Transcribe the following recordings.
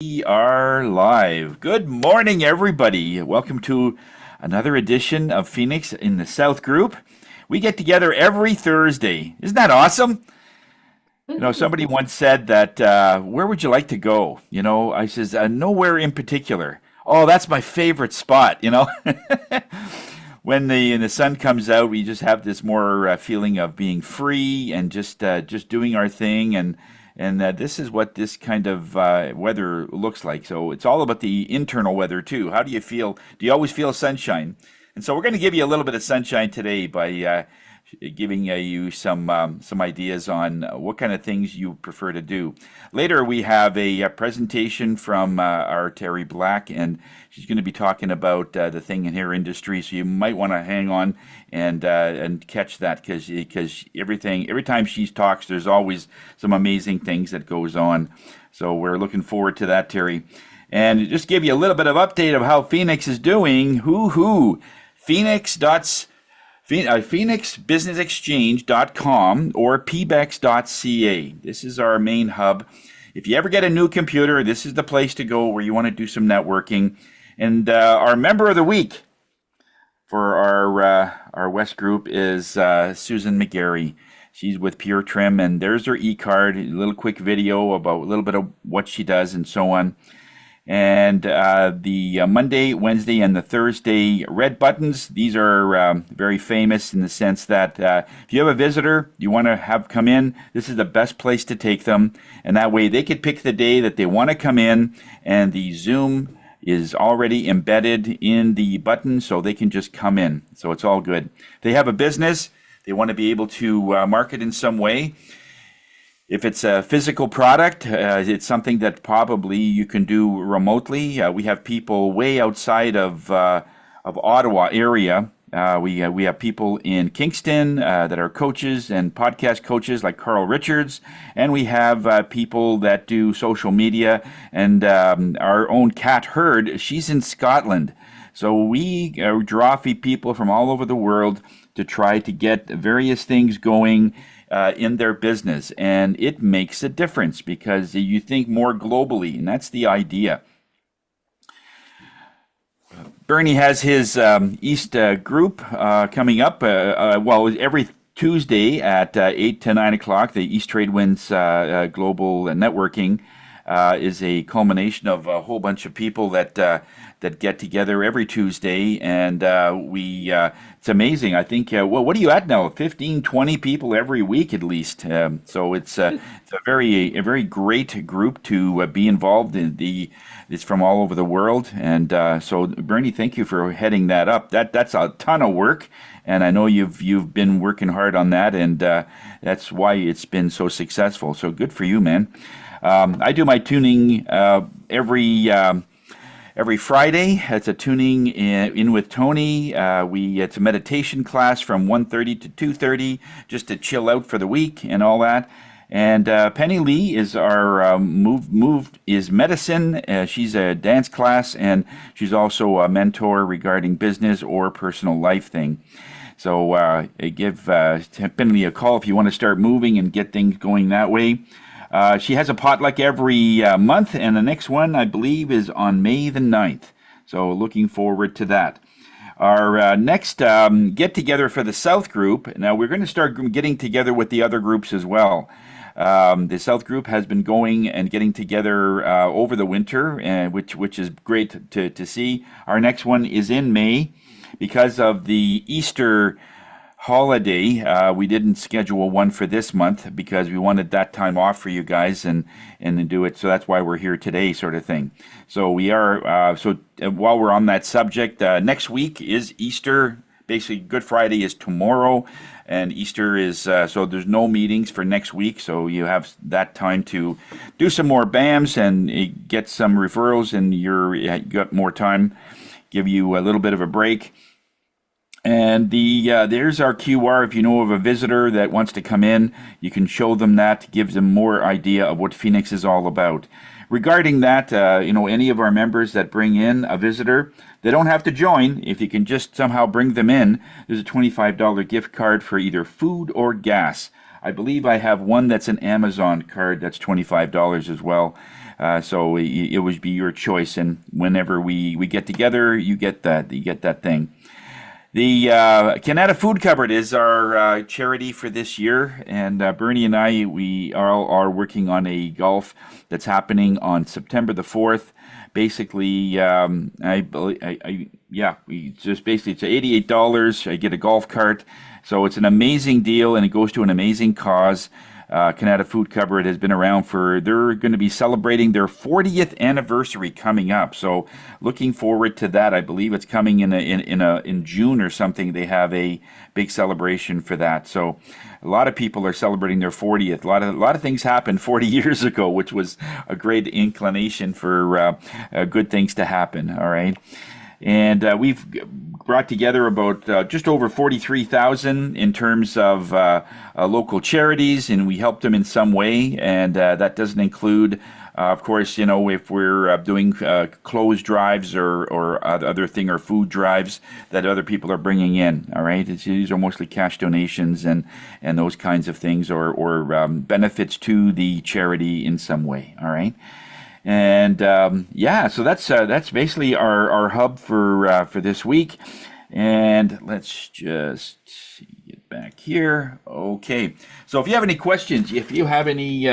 We are live. Good morning, everybody. Welcome to another edition of Phoenix in the South Group. We get together every Thursday. Isn't that awesome? Somebody once said that, where would you like to go? I says, nowhere in particular. Oh, that's my favorite spot. When the sun comes out, we just have this more feeling of being free and just doing our thing, and this is what this kind of weather looks like. So it's all about the internal weather too. How do you feel? Do you always feel sunshine? And so we're going to give you a little bit of sunshine today by giving you some ideas on what kind of things you prefer to do. Later, we have a presentation from our Terry Black, and she's going to be talking about the thing in hair industry. So you might want to hang on and catch that because every time she talks, there's always some amazing things that goes on. So we're looking forward to that, Terry. And just give you a little bit of update of how Phoenix is doing. PhoenixBusinessExchange.com or pbex.ca. This is our main hub. If you ever get a new computer, this is the place to go where you want to do some networking. And our member of the week for our West group is Susan McGarry. She's with Pure Trim, and there's her e-card, a little quick video about a little bit of what she does and so on. And the Monday, Wednesday, and the Thursday red buttons, these are very famous in the sense that if you have a visitor you want to have come in, this is the best place to take them. And that way they could pick the day that they want to come in, and the Zoom is already embedded in the button so they can just come in. So it's all good. They have a business, they want to be able to market in some way. If it's a physical product, it's something that probably you can do remotely. We have people way outside of Ottawa area. We have people in Kingston that are coaches and podcast coaches like Carl Richards, and we have people that do social media. And our own Kat Hurd, she's in Scotland. So we draw people from all over the world to try to get various things going in their business, and it makes a difference because you think more globally, and that's the idea. Bernie has his East group coming up. Every Tuesday at 8 to 9 o'clock, the East Trade Winds Global Networking is a culmination of a whole bunch of people that get together every Tuesday, and it's amazing. I think, what are you at now? 15, 20 people every week at least. So it's a very great group to be involved in. It's from all over the world, and so Bernie, thank you for heading that up. That's a ton of work, and I know you've been working hard on that, and that's why it's been so successful. So good for you, man. I do my tuning every Friday. It's a tuning in with Tony. It's a meditation class from 1:30 to 2:30, just to chill out for the week and all that. And Penny Lee is our Move is Medicine. She's a dance class, and she's also a mentor regarding business or personal life thing. So give Penny Lee a call if you want to start moving and get things going that way. She has a potluck every month, and the next one, I believe, is on May the 9th. So looking forward to that. Our next get-together for the South Group, now we're going to start getting together with the other groups as well. The South Group has been going and getting together over the winter, which is great to see. Our next one is in May. Because of the Easter holiday, we didn't schedule one for this month because we wanted that time off for you guys and do it. So that's why we're here today, sort of thing. So we are. While we're on that subject, next week is Easter. Basically, Good Friday is tomorrow, and Easter is so there's no meetings for next week. So you have that time to do some more BAMs and get some referrals, and you got more time. Give you a little bit of a break. And there's our QR. If you know of a visitor that wants to come in, you can show them that, gives them more idea of what Phoenix is all about. Regarding that, any of our members that bring in a visitor, they don't have to join. If you can just somehow bring them in, there's a $25 gift card for either food or gas. I believe I have one that's an Amazon card that's $25 as well. So it would be your choice, and whenever we get together, you get that thing. The Canada Food Cupboard is our charity for this year, and Bernie and I we are working on a golf that's happening on September the 4th. Basically, I believe, yeah, we just basically it's $88. I get a golf cart, so it's an amazing deal, and it goes to an amazing cause. Canada Food Cupboard has been around for, they're going to be celebrating their 40th anniversary coming up. So looking forward to that. I believe it's coming in June or something. They have a big celebration for that. So a lot of people are celebrating their 40th. A lot of things happened 40 years ago, which was a great inclination for good things to happen. All right. And we've brought together about just over 43,000 in terms of local charities, and we helped them in some way. And that doesn't include, of course, if we're doing clothes drives or other thing or food drives that other people are bringing in. All right, these are mostly cash donations and those kinds of things, or benefits to the charity in some way. All right. And yeah, so that's basically our hub for this week. And let's just get back here. Okay. So if you have any questions, if you have any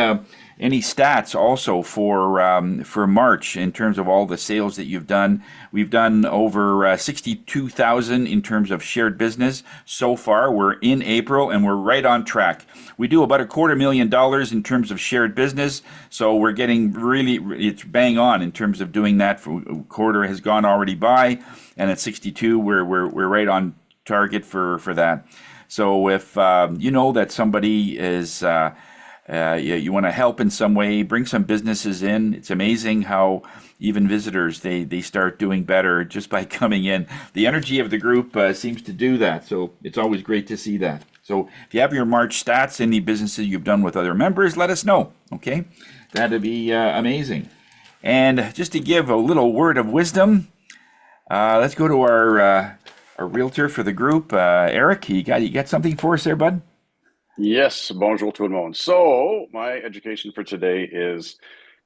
stats also for March in terms of all the sales that you've done, we've done over 62,000 in terms of shared business so far. We're in April and we're right on track. We do about $250,000 in terms of shared business, so we're getting really, it's bang on in terms of doing that. For a quarter has gone already by, and at 62, we're right on target for that. So if you know that somebody is you want to help in some way, bring some businesses in. It's amazing how even visitors, they start doing better just by coming in. The energy of the group seems to do that, so it's always great to see that. So if you have your March stats, any businesses you've done with other members, let us know, okay? That'd be amazing. And just to give a little word of wisdom, let's go to our realtor for the group, Eric. You got something for us there, bud? Yes, bonjour tout le monde. So, my education for today is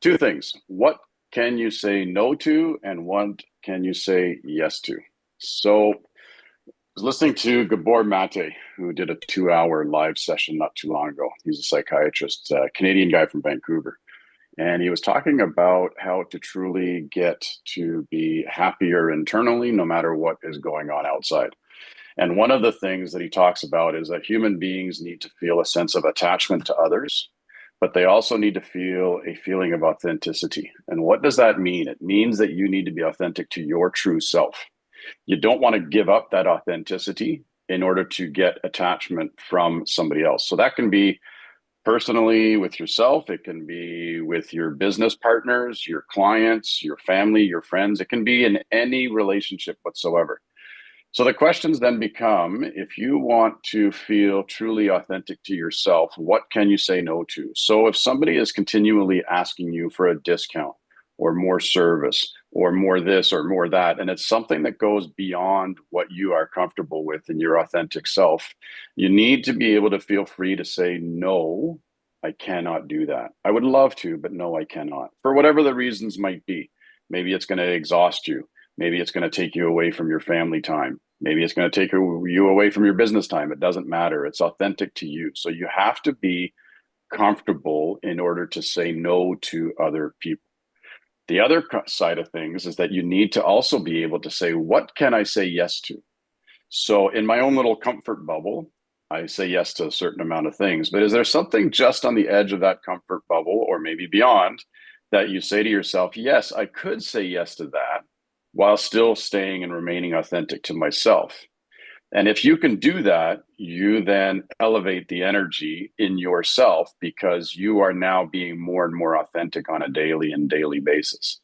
two things. What can you say no to, and what can you say yes to? So, I was listening to Gabor Mate, who did a 2-hour live session not too long ago. He's a psychiatrist, Canadian guy from Vancouver. And he was talking about how to truly get to be happier internally, no matter what is going on outside. And one of the things that he talks about is that human beings need to feel a sense of attachment to others, but they also need to feel a feeling of authenticity. And what does that mean? It means that you need to be authentic to your true self. You don't want to give up that authenticity in order to get attachment from somebody else. So that can be personally with yourself, it can be with your business partners, your clients, your family, your friends. It can be in any relationship whatsoever. So the questions then become, if you want to feel truly authentic to yourself, what can you say no to? So if somebody is continually asking you for a discount or more service or more this or more that, and it's something that goes beyond what you are comfortable with in your authentic self, you need to be able to feel free to say, no, I cannot do that. I would love to, but no, I cannot, for whatever the reasons might be. Maybe it's going to exhaust you. Maybe it's going to take you away from your family time. Maybe it's going to take you away from your business time. It doesn't matter. It's authentic to you. So you have to be comfortable in order to say no to other people. The other side of things is that you need to also be able to say, what can I say yes to? So in my own little comfort bubble, I say yes to a certain amount of things. But is there something just on the edge of that comfort bubble, or maybe beyond, that you say to yourself, yes, I could say yes to that while still staying and remaining authentic to myself? And if you can do that, you then elevate the energy in yourself because you are now being more and more authentic on a daily basis.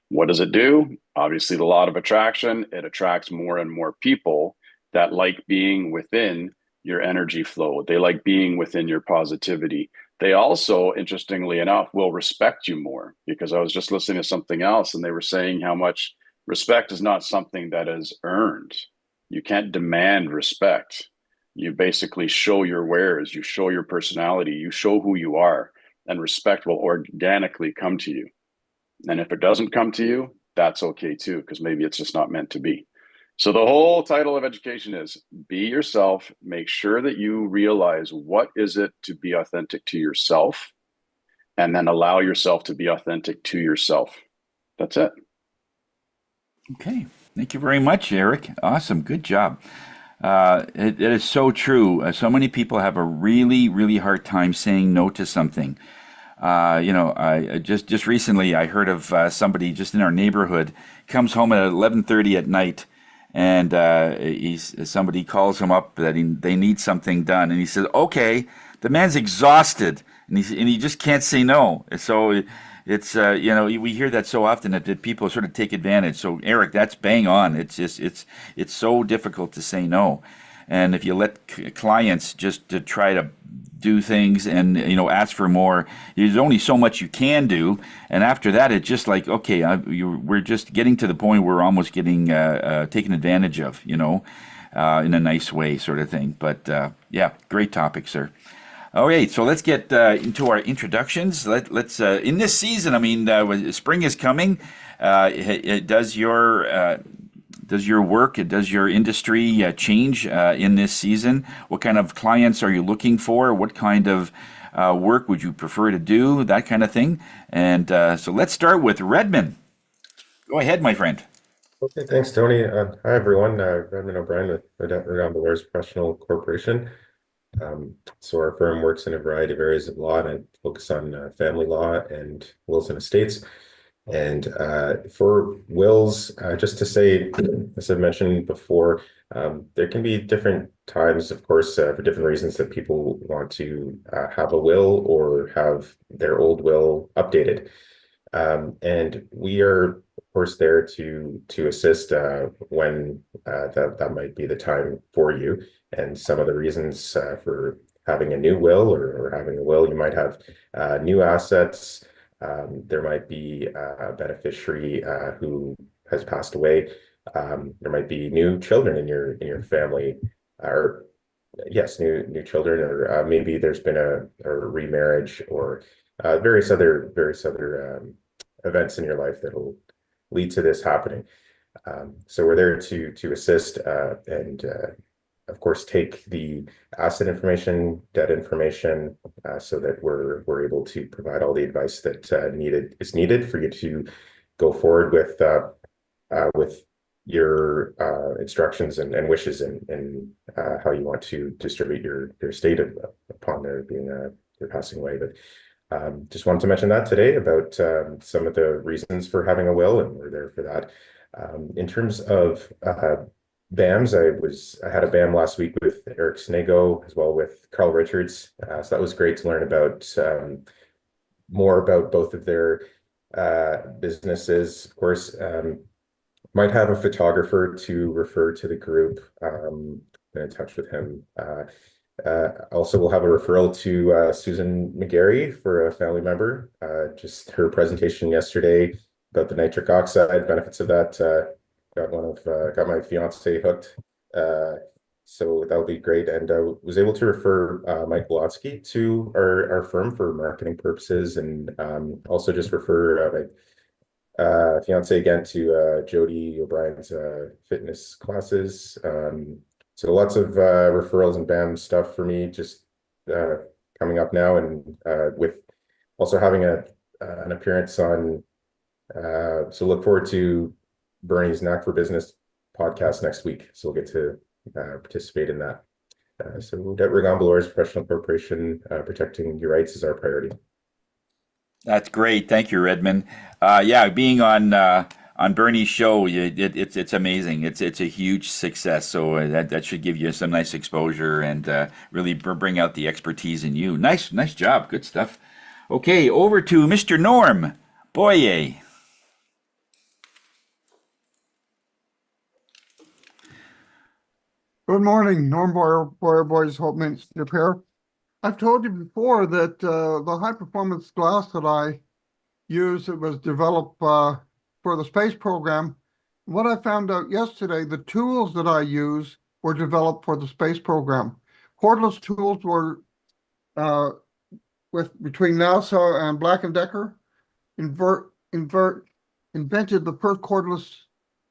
What does it do? Obviously, the law of attraction, it attracts more and more people that like being within your energy flow. They like being within your positivity. They also, interestingly enough, will respect you more, because I was just listening to something else and they were saying how much respect is not something that is earned. You can't demand respect. You basically show your wares, you show your personality, you show who you are, and respect will organically come to you. And if it doesn't come to you, that's okay too, because maybe it's just not meant to be. So the whole title of education is be yourself, make sure that you realize what is it to be authentic to yourself, and then allow yourself to be authentic to yourself. That's it. Okay. Thank you very much, Eric. Awesome. Good job. It is so true. So many people have a really, really hard time saying no to something. I just recently I heard of somebody just in our neighborhood comes home at 11:30 at night, and somebody calls him up that they need something done, and he says, "Okay." The man's exhausted, and he just can't say no. So it's we hear that so often that people sort of take advantage. So Eric, that's bang on. It's so difficult to say no, and if you let clients just to try to do things and ask for more, there's only so much you can do, and after that it's just like, okay, we're just getting to the point where we're almost getting taken advantage of, in a nice way, sort of thing. But yeah, great topic, sir. All right, so let's get into our introductions. Let's in this season, I mean, spring is coming. Does your work, does your industry change in this season? What kind of clients are you looking for? What kind of work would you prefer to do? That kind of thing. And so let's start with Redmond. Go ahead, my friend. Okay, thanks, Tony. Hi, everyone. Redmond O'Brien with Redound Lawyers Professional Corporation. So our firm works in a variety of areas of law, and I focus on family law and wills and estates. And for wills, just to say, as I mentioned before, there can be different times, of course, for different reasons that people want to have a will or have their old will updated. And we are, of course, there to assist when that might be the time for you. And some of the reasons for having a new will or having a will, you might have new assets. There might be a beneficiary who has passed away. There might be new children in your family, or yes, new children, or maybe there's been a remarriage or various other events in your life that will lead to this happening. So we're there to assist and of course take the asset information, debt information, so that we're able to provide all the advice that is needed for you to go forward with your instructions and wishes and how you want to distribute your estate upon there being your passing away. But just wanted to mention that today about some of the reasons for having a will, and we're there for that. In terms of BAMs, I had a BAM last week with Eric Snego as well with Carl Richards. So that was great to learn about more about both of their businesses. Of course, might have a photographer to refer to the group. Been in touch with him. Also, we'll have a referral to Susan McGarry for a family member. Just her presentation yesterday about the nitric oxide benefits of that. Got my fiance hooked. So that'll be great. And was able to refer Mike Wolotsky to our firm for marketing purposes, and also just refer my fiance again to Jody O'Brien's fitness classes. So lots of referrals and BAM stuff for me just coming up now, and with also having an appearance on. So look forward to Bernie's Knack for Business podcast next week. So we'll get to participate in that. So Redound Lawyers Professional Corporation, protecting your rights is our priority. That's great. Thank you, Redmond. Yeah, being on Bernie's show, it's amazing. It's a huge success. So that should give you some nice exposure and really bring out the expertise in you. Nice job. Good stuff. Okay, over to Mr. Norm Boyer. Good morning, Norm Boyer, Boys Hope Institute here. I've told you before that the high performance glass that I use, it was developed for the space program. What I found out yesterday, the tools that I use were developed for the space program. cordless tools were between NASA and Black & Decker invented the first cordless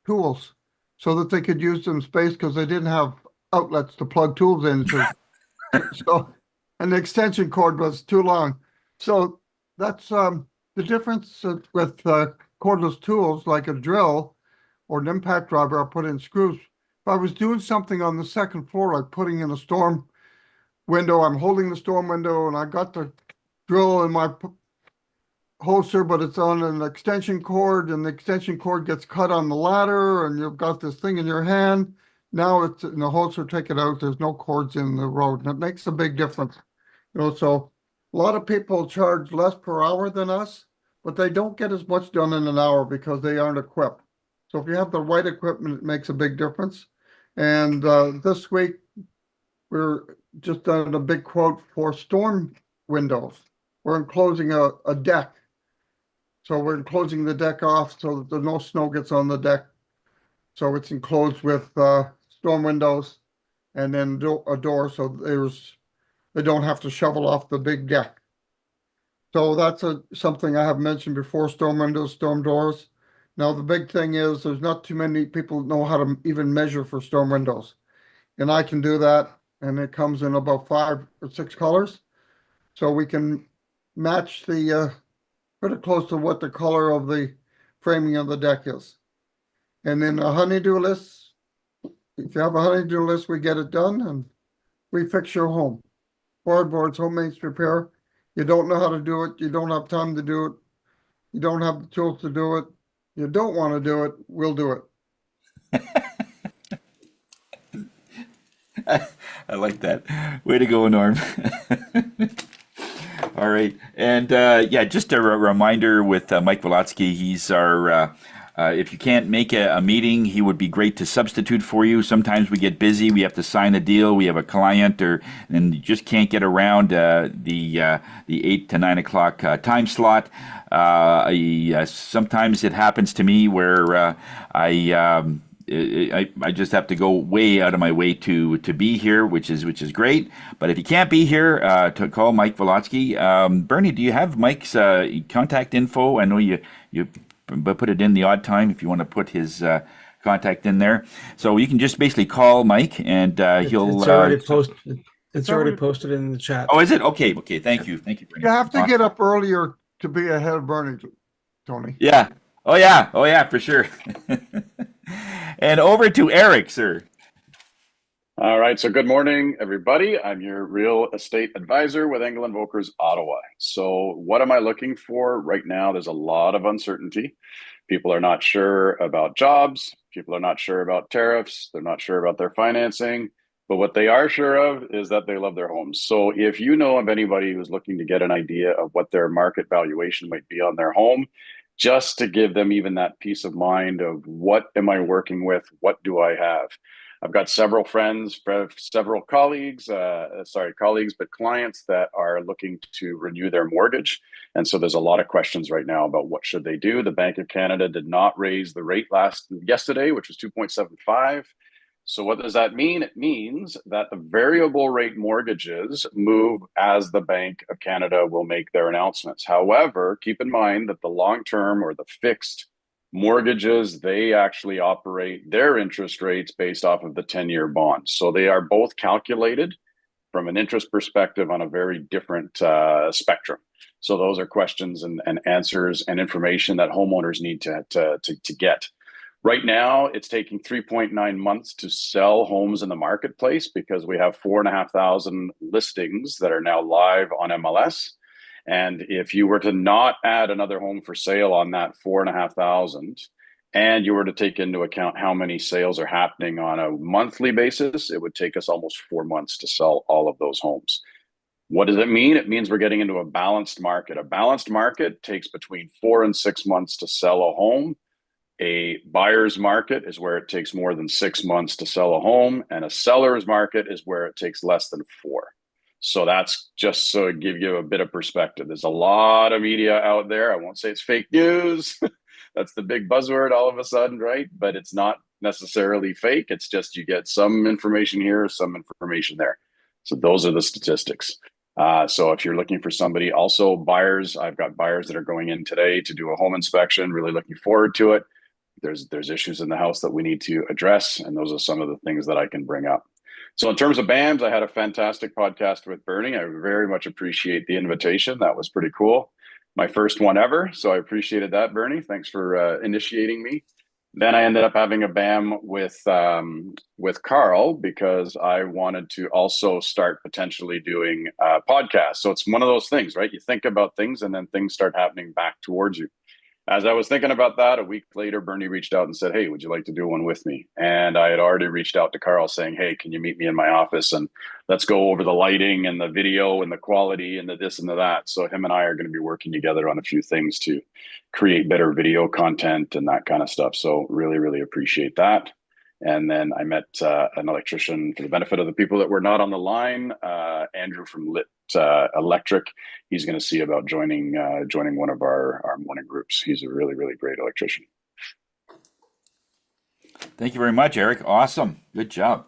tools so that they could use them in space because they didn't have outlets to plug tools into. So, and the extension cord was too long. So that's the difference with cordless tools like a drill or an impact driver. I put in screws. If I was doing something on the second floor, like putting in a storm window, I'm holding the storm window and I got the drill in my holster, but it's on an extension cord, and the extension cord gets cut on the ladder, and you've got this thing in your hand. Now it's in the holster, take it out. There's no cords in the road, and it makes a big difference. So a lot of people charge less per hour than us, but they don't get as much done in an hour because they aren't equipped. So if you have the right equipment, it makes a big difference. And this week, we're just done a big quote for storm windows. We're enclosing a deck. So we're enclosing the deck off so that no snow gets on the deck. So it's enclosed with storm windows and then a door so they don't have to shovel off the big deck. So that's something I have mentioned before, storm windows, storm doors. Now the big thing is there's not too many people that know how to even measure for storm windows. And I can do that, and it comes in about 5 or 6 colors. So we can match the pretty close to what the color of the framing of the deck is. And then a honeydew list, if you have a honeydew list, we get it done and we fix your home. Boards, home maintenance repair. You don't know how to do it. You don't have time to do it. You don't have the tools to do it. You don't want to do it. We'll do it. I like that. Way to go, Norm. All right. And yeah, just a reminder with Mike Volotsky, he's our, if you can't make a meeting, he would be great to substitute for you. Sometimes we get busy, we have to sign a deal, we have a client, and you just can't get around the 8 to 9 o'clock time slot. Sometimes it happens to me where I just have to go way out of my way to be here, which is great. But if you can't be here, to call Mike Volotsky. Bernie, do you have Mike's contact info? I know you put it in the odd time if you want to put his contact in there. So you can just basically call Mike and he'll. It's already posted. It's already posted in the chat. Oh, is it? Okay. Thank you, Bernie. You have to get up earlier to be ahead of Bernie, Tony. Yeah. Oh yeah, for sure. And over to Eric, sir. All right. So good morning, everybody. I'm your real estate advisor with Engel & Volkers Ottawa. So what am I looking for right now? There's a lot of uncertainty. People are not sure about jobs. People are not sure about tariffs. They're not sure about their financing. But what they are sure of is that they love their homes. So if you know of anybody who's looking to get an idea of what their market valuation might be on their home, just to give them even that peace of mind of what am I working with? What do I have? I've got several friends, several colleagues, but clients that are looking to renew their mortgage. And so there's a lot of questions right now about what should they do. The Bank of Canada did not raise the rate yesterday, which was 2.75. So what does that mean? It means that the variable rate mortgages move as the Bank of Canada will make their announcements. However, keep in mind that the long-term or the fixed mortgages, they actually operate their interest rates based off of the 10-year bonds. So they are both calculated from an interest perspective on a very different spectrum. So those are questions and answers and information that homeowners need to get. Right now, it's taking 3.9 months to sell homes in the marketplace because we have 4,500 listings that are now live on MLS. And if you were to not add another home for sale on that 4,500, and you were to take into account how many sales are happening on a monthly basis, it would take us almost 4 months to sell all of those homes. What does it mean? It means we're getting into a balanced market. A balanced market takes between 4 and 6 months to sell a home. A buyer's market is where it takes more than 6 months to sell a home, and a seller's market is where it takes less than 4. So that's just so to give you a bit of perspective. There's a lot of media out there. I won't say it's fake news. That's the big buzzword all of a sudden, right? But it's not necessarily fake. It's just you get some information here, some information there. So those are the statistics. So if you're looking for somebody, also buyers, I've got buyers that are going in today to do a home inspection, really looking forward to it. There's issues in the house that we need to address, and those are some of the things that I can bring up. So in terms of BAMs, I had a fantastic podcast with Bernie. I very much appreciate the invitation. That was pretty cool. My first one ever. So I appreciated that, Bernie. Thanks for initiating me. Then I ended up having a BAM with Carl because I wanted to also start potentially doing podcasts. So it's one of those things, right? You think about things and then things start happening back towards you. As I was thinking about that, a week later, Bernie reached out and said, "Hey, would you like to do one with me?" And I had already reached out to Carl saying, "Hey, can you meet me in my office and let's go over the lighting and the video and the quality and the this and the that." So him and I are going to be working together on a few things to create better video content and that kind of stuff. So really, really appreciate that. And then I met an electrician, for the benefit of the people that were not on the line, Andrew from Lit Electric. He's going to see about joining one of our morning groups. He's a really, really great electrician. Thank you very much, Eric. Awesome. Good job.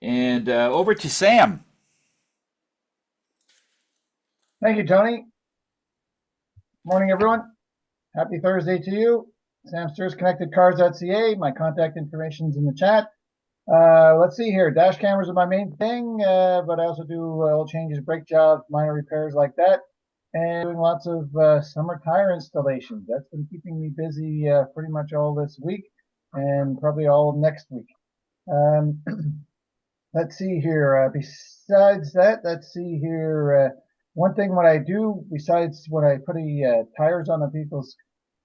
And over to Sam. Thank you, Tony. Morning, everyone. Happy Thursday to you. Sam Sturs, ConnectedCars.ca. My contact information's in the chat. Let's see here. Dash cameras are my main thing, but I also do oil changes, brake jobs, minor repairs like that, and doing lots of summer tire installations. That's been keeping me busy pretty much all this week and probably all of next week. Let's see here. Besides that, let's see here. One thing what I do, besides when I put tires on a people's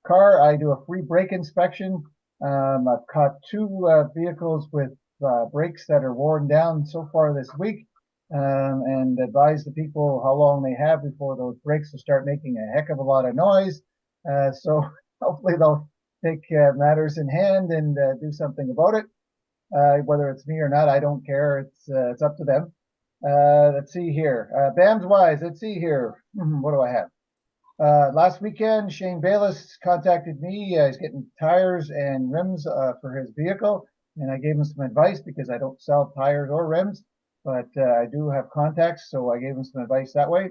car, I do a free brake inspection. I've caught two vehicles with brakes that are worn down so far this week, and advise the people how long they have before those brakes will start making a heck of a lot of noise. So hopefully they'll take matters in hand and do something about it. Whether it's me or not, I don't care. It's up to them. Let's see here. BAMs wise, let's see here. What do I have? Last weekend, Shane Bayless contacted me. He's getting tires and rims for his vehicle, and I gave him some advice because I don't sell tires or rims, but I do have contacts, so I gave him some advice that way.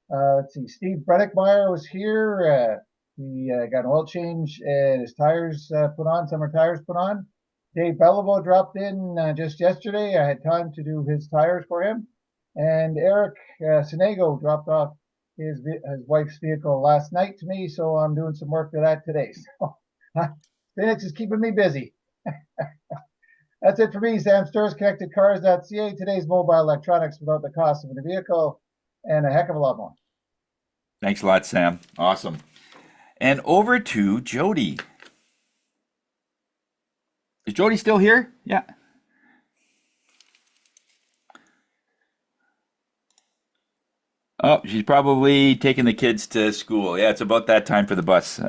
Let's see. Steve Breddickmeyer was here. He got an oil change and his tires put on, summer tires put on. Dave Bellavo dropped in just yesterday. I had time to do his tires for him. And Eric Sinego dropped off his wife's vehicle last night to me, so I'm doing some work to that today. So Phoenix is keeping me busy. That's it for me. Sam Sturs, ConnectedCars.ca. Today's mobile electronics without the cost of a vehicle and a heck of a lot more. Thanks a lot, Sam. Awesome. And over to Jody. Is Jody still here? Yeah. Oh, she's probably taking the kids to school. Yeah, it's about that time for the bus.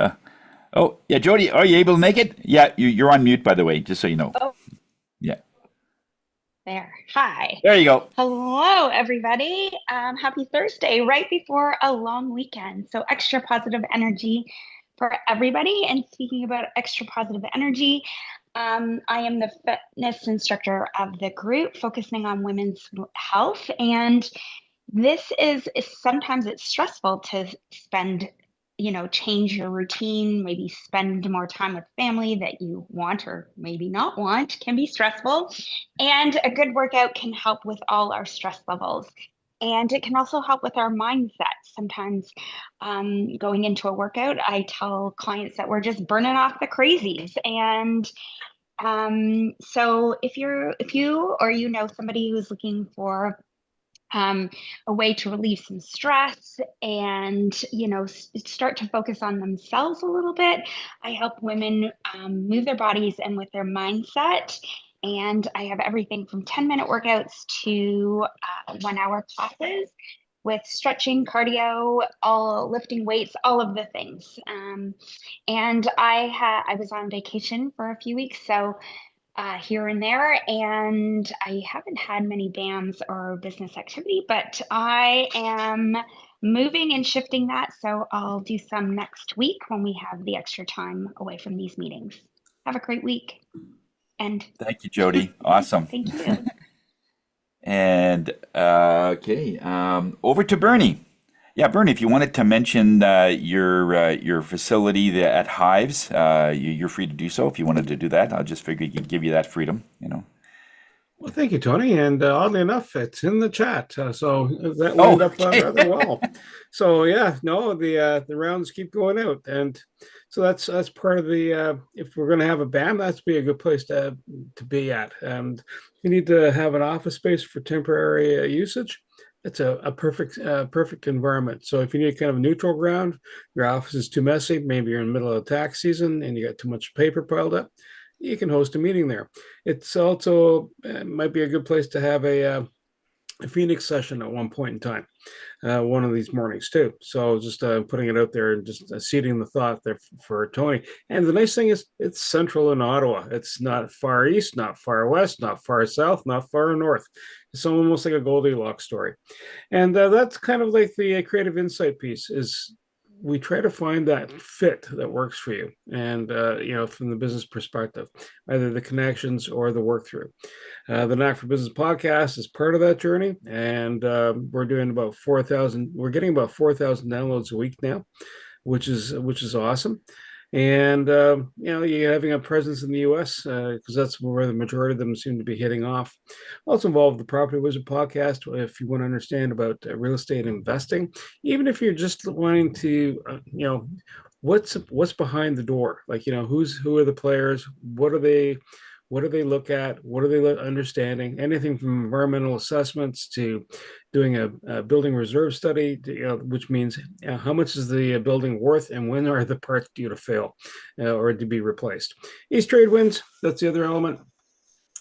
Oh, yeah, Jody, are you able to make it? Yeah, you're on mute, by the way, just so you know. Oh. Yeah. There. Hi. There you go. Hello, everybody. Happy Thursday, right before a long weekend. So extra positive energy for everybody. And speaking about extra positive energy, I am the fitness instructor of the group focusing on women's health. And this is sometimes it's stressful to spend, change your routine, maybe spend more time with family that you want or maybe not want, can be stressful. And a good workout can help with all our stress levels. And it can also help with our mindset. Sometimes going into a workout, I tell clients that we're just burning off the crazies. And so if you or you know somebody who's looking for a way to relieve some stress and, start to focus on themselves a little bit, I help women move their bodies and with their mindset. And I have everything from 10-minute workouts to 1-hour classes with stretching, cardio, all lifting weights, all of the things. And I was on vacation for a few weeks, so here and there, and I haven't had many BAMs or business activity, but I am moving and shifting that. So I'll do some next week when we have the extra time away from these meetings. Have a great week. And thank you, Jody. Awesome. Thank you. And okay, over to Bernie. Yeah, Bernie, if you wanted to mention your facility at Hives, you're free to do so. If you wanted to do that, I just figured you'd give you that freedom. Well, thank you, Tony. And oddly enough, it's in the chat, so that Oh, lined up okay. rather well. So yeah, no, the rounds keep going out, and so that's part of the. If we're going to have a band, that's be a good place to be at. And you need to have an office space for temporary usage. It's a perfect environment. So if you need kind of a neutral ground, your office is too messy, maybe you're in the middle of tax season and you got too much paper piled up, you can host a meeting there. It's also might be a good place to have a Phoenix session at one point in time, one of these mornings too. So just putting it out there and just seeding the thought there for Tony. And the nice thing is it's central in Ottawa. It's not far east, not far west, not far south, not far north. It's almost like a Goldilocks story. And that's kind of like the creative insight piece is we try to find that fit that works for you and from the business perspective, either the connections or the work through. The Knack for Business podcast is part of that journey, and we're doing about 4,000. We're getting about 4,000 downloads a week now, which is awesome. And you're having a presence in the U.S. Because that's where the majority of them seem to be hitting off. Also involved the Property Wizard podcast if you want to understand about real estate investing, even if you're just wanting to, what's behind the door, like who are the players, what do they look at? What are they understanding? Anything from environmental assessments to doing a building reserve study, which means how much is the building worth and when are the parts due to fail or to be replaced? East trade winds, that's the other element.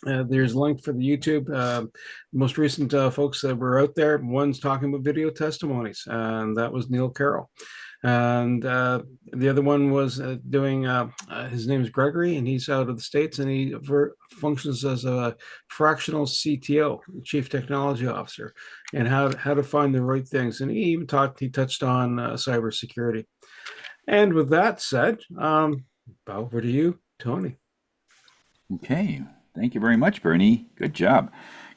There's a link for the YouTube. Most recent folks that were out there, one's talking about video testimonies, and that was Neil Carroll. And the other one was doing, his name is Gregory, and he's out of the States, and he functions as a fractional CTO, Chief Technology Officer, and how to find the right things. And he touched on cybersecurity. And with that said, over to you, Tony. Okay. Thank you very much, Bernie. Good job.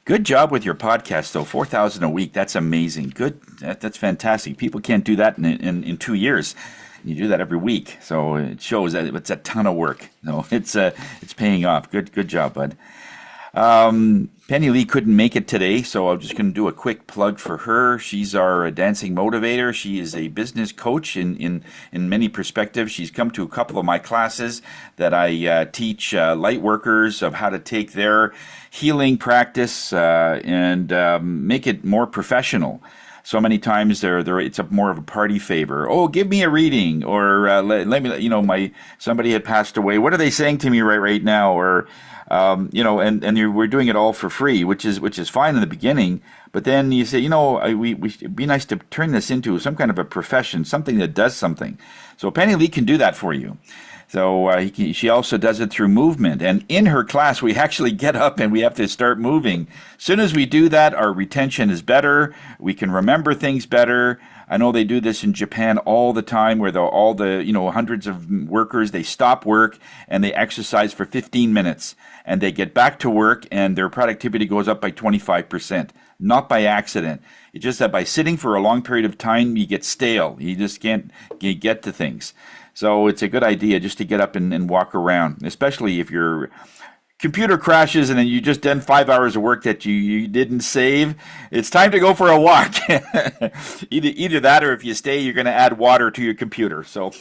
Good job with your podcast, though. 4,000 a week. That's amazing. Good. That's fantastic. People can't do that in 2 years. You do that every week. So it shows that it's a ton of work. So it's paying off. Good job, bud. Penny Lee couldn't make it today, so I'm just going to do a quick plug for her. She's our dancing motivator. She is a business coach in many perspectives. She's come to a couple of my classes that I teach light workers of how to take their healing practice and make it more professional. So many times it's more of a party favor. Oh, give me a reading, or let me. Somebody had passed away. What are they saying to me right now? Or we're doing it all for free, which is fine in the beginning. But then you say, it'd be nice to turn this into some kind of a profession, something that does something. So Penny Lee can do that for you. So she also does it through movement. And in her class, we actually get up and we have to start moving. As soon as we do that, our retention is better. We can remember things better. I know they do this in Japan all the time, where all the hundreds of workers, they stop work and they exercise for 15 minutes. And they get back to work and their productivity goes up by 25%. Not by accident. It's just that by sitting for a long period of time, you get stale. You just can't get to things. So it's a good idea just to get up and walk around, especially if your computer crashes and then you just done 5 hours of work that you didn't save. It's time to go for a walk. Either that, or if you stay, you're going to add water to your computer. So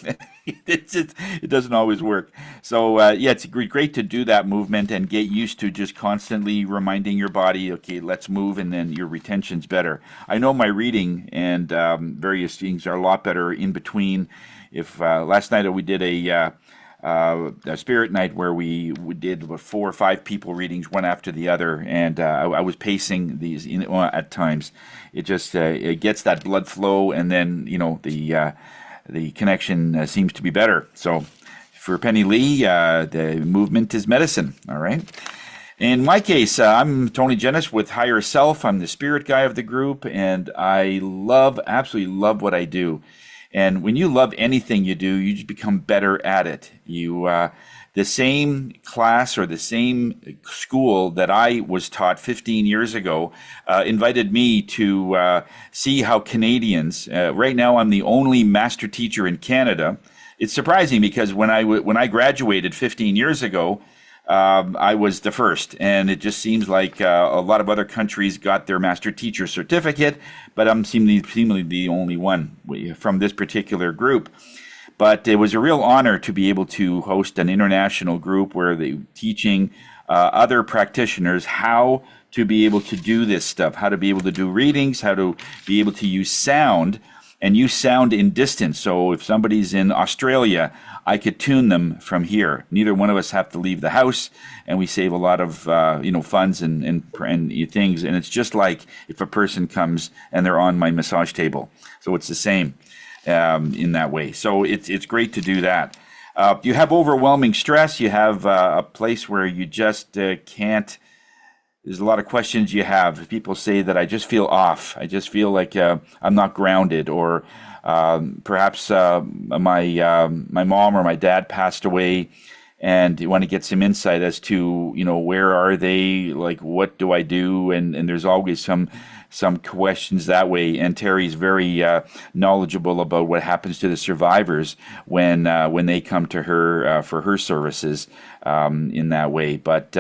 it doesn't always work. So it's great to do that movement and get used to just constantly reminding your body, okay, let's move, and then your retention's better. I know my reading and various things are a lot better in between. If last night we did a spirit night where we did 4 or 5 people readings, one after the other, and I was pacing these at times. It just it gets that blood flow, and then the connection seems to be better. So for Penny Lee, the movement is medicine. All right. In my case, I'm Tony Jennis with Higher Self. I'm the spirit guy of the group, and I absolutely love what I do. And when you love anything you do, you just become better at it. the same class or the same school that I was taught 15 years ago invited me to see how Canadians, right now I'm the only master teacher in Canada. It's surprising because when I graduated 15 years ago, I was the first, and it just seems like a lot of other countries got their master teacher certificate, but I'm seemingly the only one from this particular group. But it was a real honor to be able to host an international group where they teaching other practitioners how to be able to do this stuff, how to be able to do readings, how to be able to use sound and use sound in distance. So if somebody's in Australia, I could tune them from here. Neither one of us have to leave the house, and we save a lot of funds and things. And it's just like if a person comes and they're on my massage table. So it's the same in that way. So it's great to do that. You have overwhelming stress. You have a place where you just can't. There's a lot of questions you have. People say that I just feel off. I just feel like I'm not grounded, or perhaps my mom or my dad passed away, and you want to get some insight as to where are they, like what do I do, and there's always some questions that way. And Terry's very knowledgeable about what happens to the survivors when they come to her for her services in that way. But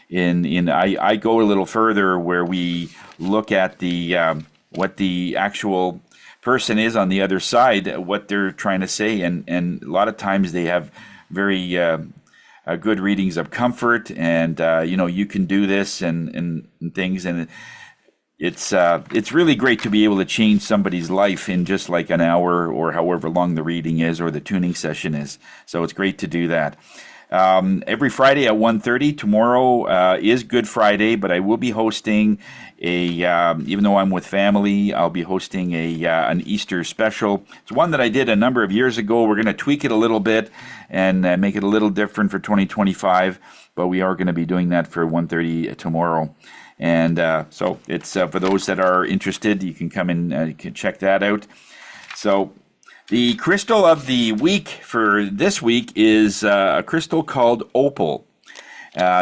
I go a little further where we look at the what the actual person is on the other side, what they're trying to say, and a lot of times they have very good readings of comfort, and you can do this and things, and it's really great to be able to change somebody's life in just like an hour or however long the reading is or the tuning session is. So it's great to do that. Every Friday at 1:30. Tomorrow is Good Friday, but I will be hosting even though I'm with family, I'll be hosting an Easter special. It's one that I did a number of years ago. We're going to tweak it a little bit and make it a little different for 2025, but we are going to be doing that for 1:30 tomorrow. And so it's for those that are interested, you can come and you can check that out. So the crystal of the week for this week is a crystal called opal.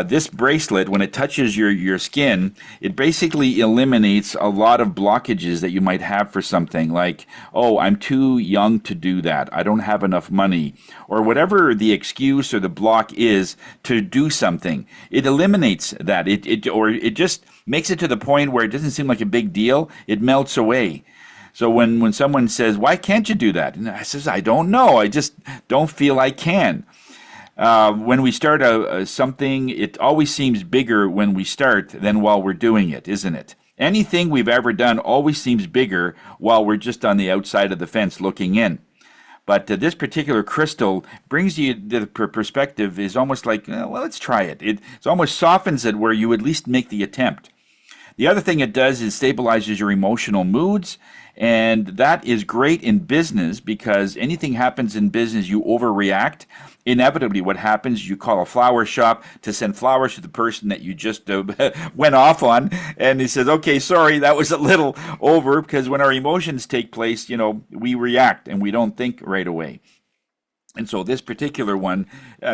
This bracelet, when it touches your skin, it basically eliminates a lot of blockages that you might have for something like, oh, I'm too young to do that. I don't have enough money, or whatever the excuse or the block is to do something. It eliminates that. It just makes it to the point where it doesn't seem like a big deal. It melts away. So when someone says, why can't you do that? And I says, I don't know. I just don't feel I can. When we start something, it always seems bigger when we start than while we're doing it, isn't it? Anything we've ever done always seems bigger while we're just on the outside of the fence looking in. But this particular crystal brings you the perspective is almost like, well, let's try it. It almost softens it where you at least make the attempt. The other thing it does is stabilizes your emotional moods. And that is great in business because anything happens in business, you overreact. Inevitably, what happens, you call a flower shop to send flowers to the person that you just went off on. And he says, okay, sorry, that was a little over, because when our emotions take place, we react and we don't think right away. And so this particular one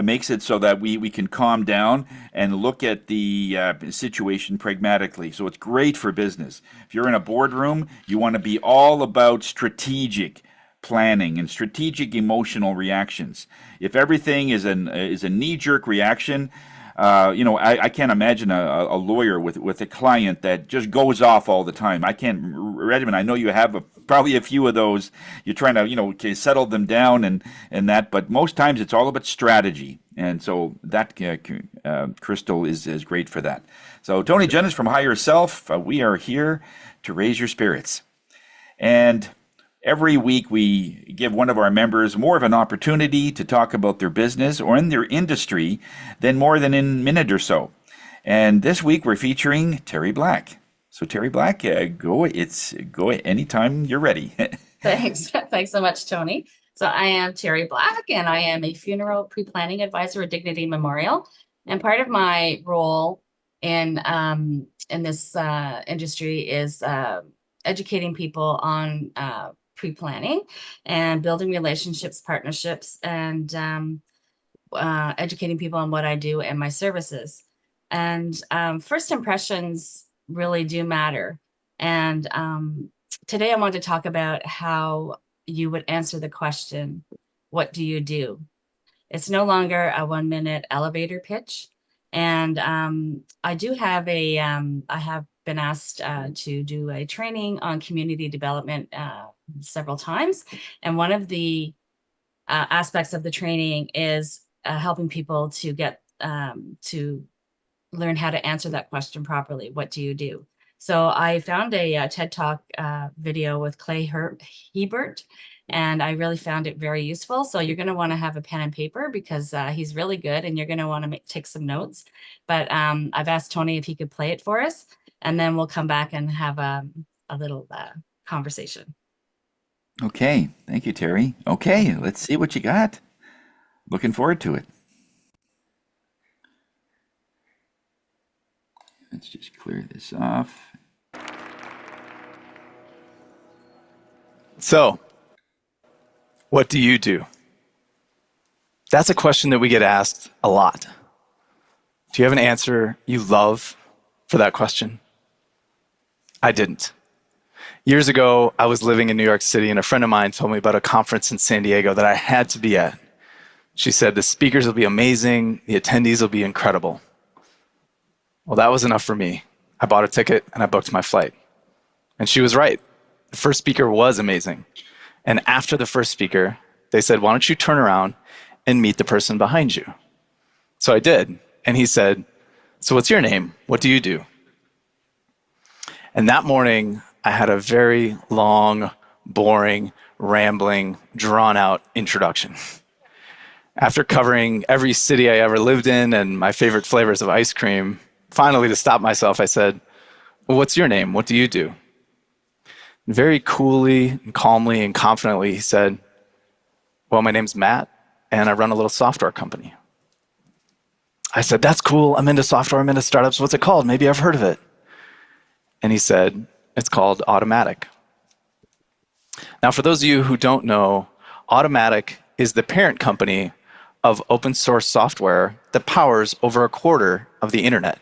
makes it so that we can calm down and look at the situation pragmatically. So it's great for business. If you're in a boardroom, you want to be all about strategic planning and strategic emotional reactions. If everything is a knee-jerk reaction, I can't imagine a lawyer with a client that just goes off all the time. I can't, Redmond, I know you have probably a few of those. You're trying to, settle them down and that, but most times it's all about strategy. And so that crystal is great for that. So Tony Jennis from Higher Self, we are here to raise your spirits. And every week we give one of our members more of an opportunity to talk about their business or in their industry than more than in a minute or so. And this week we're featuring Terry Black. So Terry Black, go anytime you're ready. Thanks. Thanks so much, Tony. So I am Terry Black, and I am a funeral pre-planning advisor at Dignity Memorial. And part of my role in this industry is educating people on pre-planning and building relationships, partnerships, and educating people on what I do and my services. And first impressions really do matter. And today I want to talk about how you would answer the question, what do you do? It's no longer a 1-minute elevator pitch. And I do have I have been asked to do a training on community development several times. And one of the aspects of the training is helping people to get to learn how to answer that question properly. What do you do? So I found a TED Talk video with Clay Hebert, and I really found it very useful. So you're going to want to have a pen and paper because he's really good, and you're going to want to take some notes. But I've asked Tony if he could play it for us, and then we'll come back and have a little conversation. Okay, thank you, Terry. Okay, let's see what you got. Looking forward to it. Let's just clear this off. So, what do you do? That's a question that we get asked a lot. Do you have an answer you love for that question? I didn't. Years ago, I was living in New York City, and a friend of mine told me about a conference in San Diego that I had to be at. She said, the speakers will be amazing, the attendees will be incredible. Well, that was enough for me. I bought a ticket and I booked my flight. And she was right. The first speaker was amazing. And after the first speaker, they said, why don't you turn around and meet the person behind you? So I did. And he said, so what's your name? What do you do? And that morning, I had a very long, boring, rambling, drawn-out introduction. After covering every city I ever lived in and my favorite flavors of ice cream, finally, to stop myself, I said, well, what's your name? What do you do? And very coolly and calmly and confidently, he said, well, my name's Matt, and I run a little software company. I said, that's cool. I'm into software. I'm into startups. What's it called? Maybe I've heard of it. And he said, it's called Automatic. Now, for those of you who don't know, Automatic is the parent company of open source software that powers over 1/4 of the internet.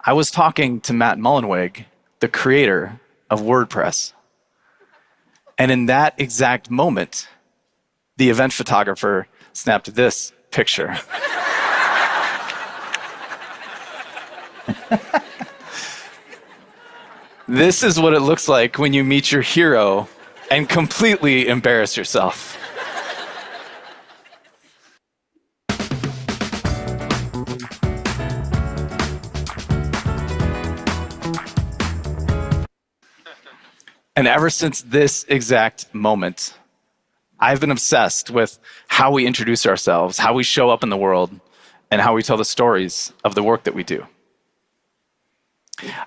I was talking to Matt Mullenweg, the creator of WordPress. And in that exact moment, the event photographer snapped this picture. This is what it looks like when you meet your hero and completely embarrass yourself. And ever since this exact moment, I've been obsessed with how we introduce ourselves, how we show up in the world, and how we tell the stories of the work that we do.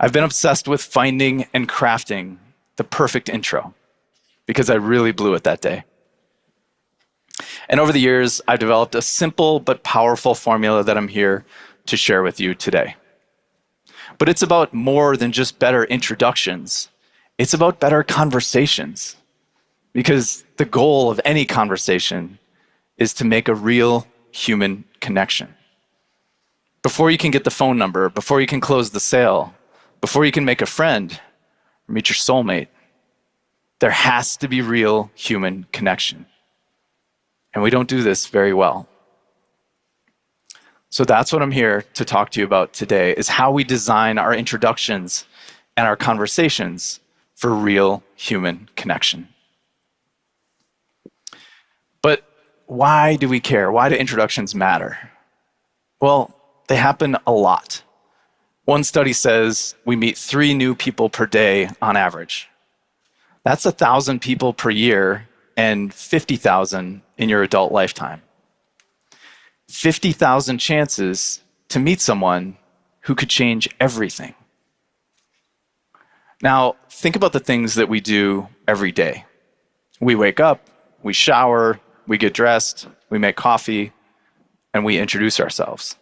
I've been obsessed with finding and crafting the perfect intro because I really blew it that day. And over the years, I've developed a simple but powerful formula that I'm here to share with you today. But it's about more than just better introductions. It's about better conversations, because the goal of any conversation is to make a real human connection. Before you can get the phone number, before you can close the sale, before you can make a friend or meet your soulmate, there has to be real human connection. And we don't do this very well. So that's what I'm here to talk to you about today, is how we design our introductions and our conversations for real human connection. But why do we care? Why do introductions matter? Well, they happen a lot. One study says we meet 3 new people per day on average. That's 1,000 people per year and 50,000 in your adult lifetime. 50,000 chances to meet someone who could change everything. Now, think about the things that we do every day. We wake up, we shower, we get dressed, we make coffee, and we introduce ourselves.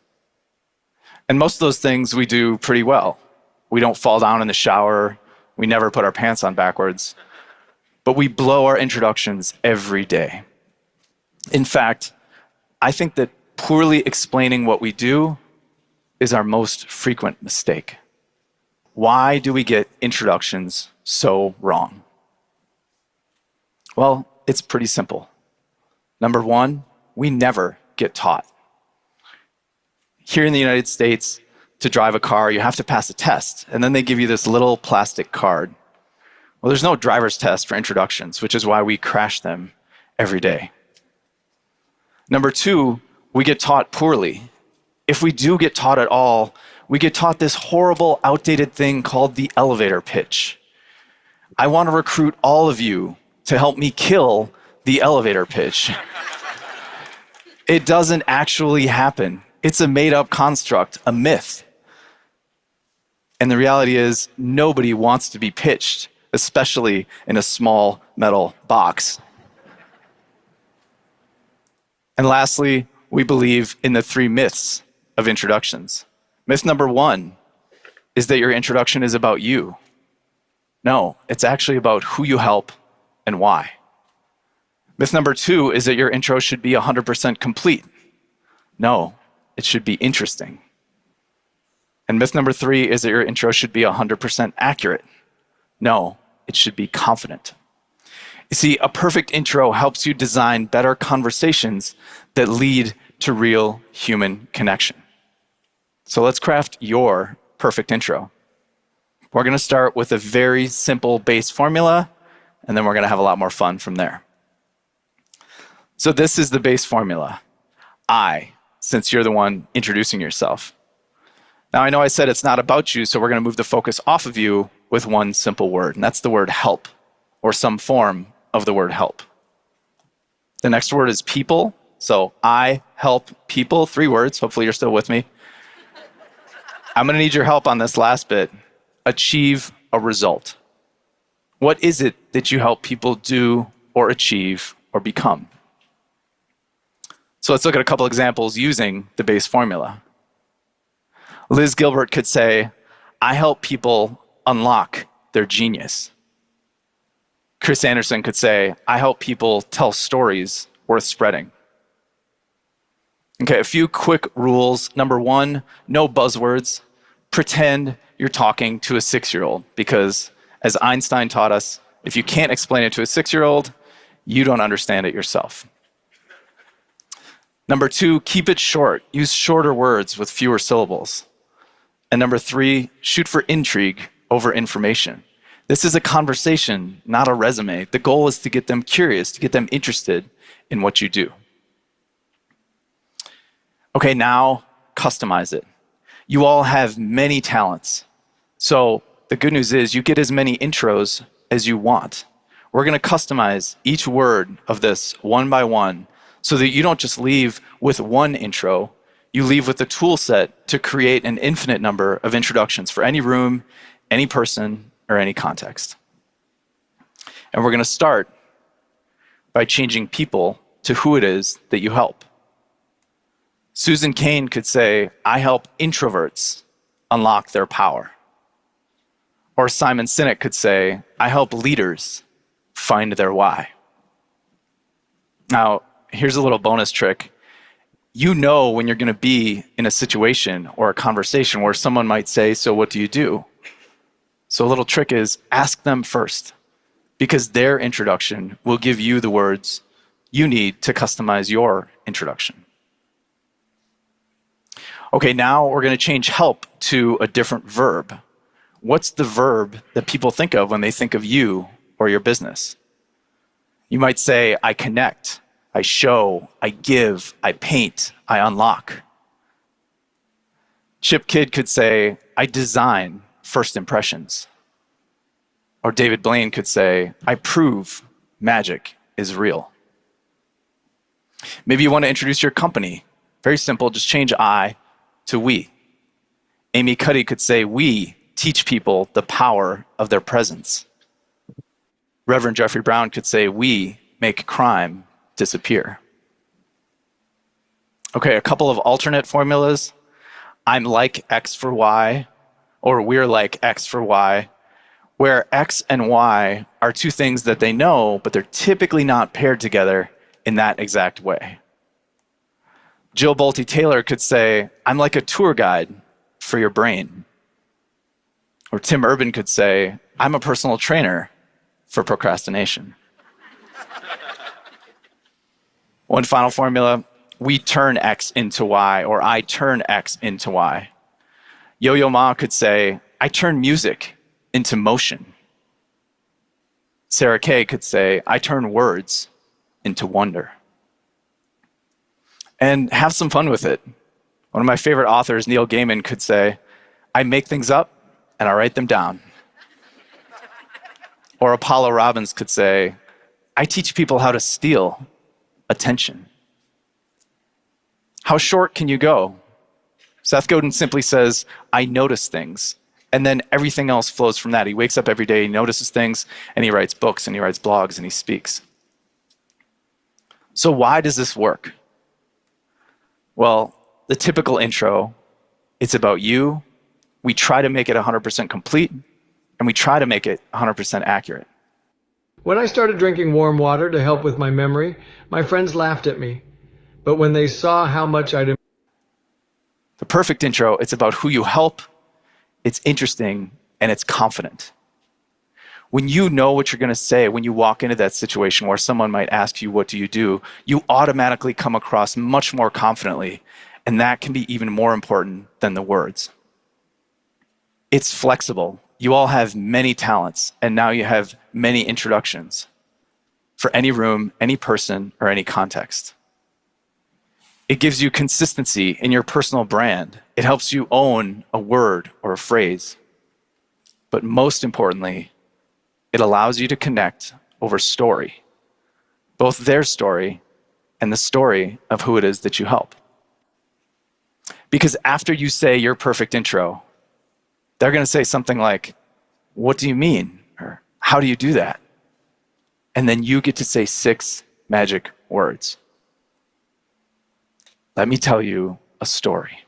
And most of those things we do pretty well. We don't fall down in the shower. We never put our pants on backwards. But we blow our introductions every day. In fact, I think that poorly explaining what we do is our most frequent mistake. Why do we get introductions so wrong? Well, it's pretty simple. Number one, we never get taught. Here in the United States, to drive a car, you have to pass a test, and then they give you this little plastic card. Well, there's no driver's test for introductions, which is why we crash them every day. Number two, we get taught poorly. If we do get taught at all, we get taught this horrible, outdated thing called the elevator pitch. I want to recruit all of you to help me kill the elevator pitch. It doesn't actually happen. It's a made-up construct, a myth. And the reality is, nobody wants to be pitched, especially in a small metal box. And lastly, we believe in the 3 myths of introductions. Myth number 1 is that your introduction is about you. No, it's actually about who you help and why. Myth number 2 is that your intro should be 100% complete. No, it should be interesting. And myth number 3 is that your intro should be 100% accurate. No, it should be confident. You see, a perfect intro helps you design better conversations that lead to real human connection. So let's craft your perfect intro. We're going to start with a very simple base formula, and then we're going to have a lot more fun from there. So this is the base formula. I, since you're the one introducing yourself. Now, I know I said it's not about you, so we're going to move the focus off of you with one simple word, and that's the word help, or some form of the word help. The next word is people. So I help people, 3 words. Hopefully you're still with me. I'm going to need your help on this last bit. Achieve a result. What is it that you help people do or achieve or become? So let's look at a couple examples using the base formula. Liz Gilbert could say, I help people unlock their genius. Chris Anderson could say, I help people tell stories worth spreading. Okay, a few quick rules. Number 1, no buzzwords. Pretend you're talking to a 6-year-old, because as Einstein taught us, if you can't explain it to a 6-year-old, you don't understand it yourself. Number 2, keep it short. Use shorter words with fewer syllables. And number 3, shoot for intrigue over information. This is a conversation, not a resume. The goal is to get them curious, to get them interested in what you do. Okay, now customize it. You all have many talents. So the good news is you get as many intros as you want. We're going to customize each word of this one by one so that you don't just leave with one intro, you leave with the tool set to create an infinite number of introductions for any room, any person, or any context. And we're going to start by changing people to who it is that you help. Susan Cain could say, I help introverts unlock their power. Or Simon Sinek could say, I help leaders find their why. Now, here's a little bonus trick. You know when you're going to be in a situation or a conversation where someone might say, so what do you do? So a little trick is ask them first, because their introduction will give you the words you need to customize your introduction. Okay, now we're going to change help to a different verb. What's the verb that people think of when they think of you or your business? You might say, I connect, I show, I give, I paint, I unlock. Chip Kidd could say, I design first impressions. Or David Blaine could say, I prove magic is real. Maybe you want to introduce your company. Very simple, just change I to we. Amy Cuddy could say, we teach people the power of their presence. Reverend Jeffrey Brown could say, we make crime disappear. Okay, a couple of alternate formulas. I'm like X for Y, or we're like X for Y, where X and Y are 2 things that they know, but they're typically not paired together in that exact way. Jill Bolte Taylor could say, I'm like a tour guide for your brain. Or Tim Urban could say, I'm a personal trainer for procrastination. One final formula, we turn X into Y, or I turn X into Y. Yo-Yo Ma could say, I turn music into motion. Sarah Kay could say, I turn words into wonder. And have some fun with it. One of my favorite authors, Neil Gaiman, could say, I make things up and I write them down. Or Apollo Robbins could say, I teach people how to steal attention. How short can you go? Seth Godin simply says, I notice things. And then everything else flows from that. He wakes up every day, he notices things, and he writes books, and he writes blogs, and he speaks. So why does this work? Well, the typical intro, it's about you. We try to make it 100% complete, and we try to make it 100% accurate. When I started drinking warm water to help with my memory, my friends laughed at me. But when they saw how much I'd... The perfect intro, it's about who you help, it's interesting, and it's confident. When you know what you're going to say, when you walk into that situation where someone might ask you, what do, you automatically come across much more confidently, and that can be even more important than the words. It's flexible. You all have many talents, and now you have many introductions for any room, any person, or any context. It gives you consistency in your personal brand. It helps you own a word or a phrase. But most importantly, it allows you to connect over story, both their story and the story of who it is that you help. Because after you say your perfect intro, they're going to say something like, what do you mean? Or how do you do that? And then you get to say 6 magic words. Let me tell you a story.